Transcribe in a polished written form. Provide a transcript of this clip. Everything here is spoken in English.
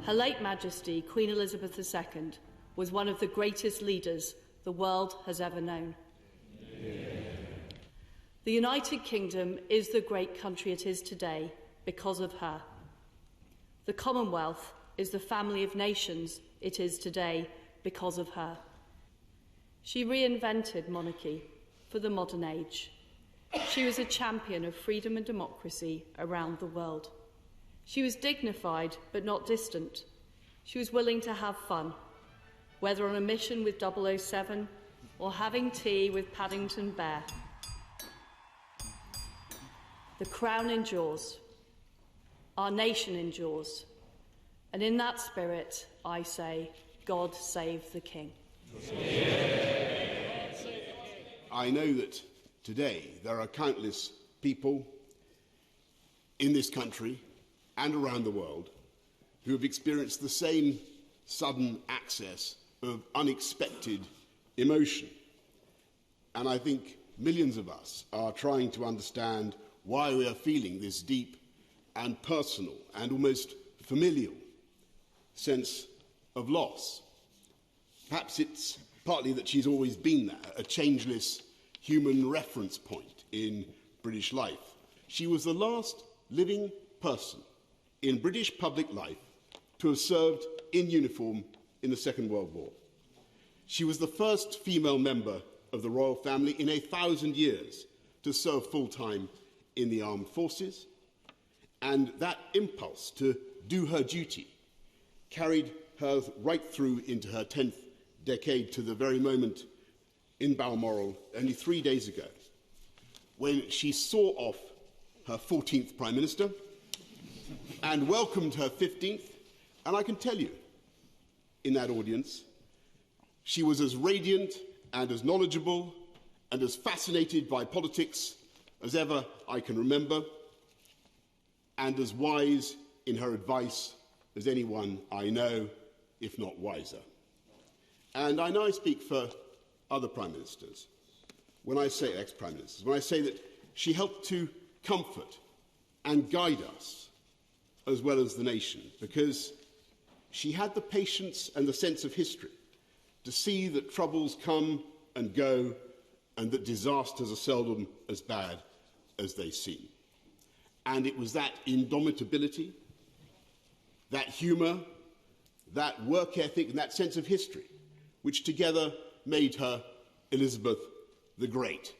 Her late Majesty, Queen Elizabeth II, was one of the greatest leaders the world has ever known. The United Kingdom is the great country it is today because of her. The Commonwealth is the family of nations it is today because of her. She reinvented monarchy for the modern age. She was a champion of freedom and democracy around the world. She was dignified but not distant. She was willing to have fun, whether on a mission with 007 or having tea with Paddington Bear. The crown endures. Our nation endures. And in that spirit, I say, God save the King. I know that today there are countless people in this country and around the world who have experienced the same sudden access of unexpected emotion. And I think millions of us are trying to understand why we are feeling this deep and personal and almost familial sense of loss. Perhaps it's partly that she's always been there, a changeless human reference point in British life. She was the last living person in British public life to have served in uniform in the Second World War. She was the first female member of the royal family in 1,000 years to serve full-time in the armed forces, and that impulse to do her duty carried her right through into her 10th decade to the very moment in Balmoral only 3 days ago, when she saw off her 14th Prime Minister and welcomed her 15th, and I can tell you, in that audience, she was as radiant and as knowledgeable and as fascinated by politics as ever I can remember, and as wise in her advice as anyone I know, if not wiser. And I know I speak for other Prime Ministers, when I say ex-Prime Ministers, when I say that she helped to comfort and guide us as well as the nation, because she had the patience and the sense of history to see that troubles come and go and that disasters are seldom as bad as they seem. And it was that indomitability, that humour, that work ethic and that sense of history which together made her Elizabeth the Great.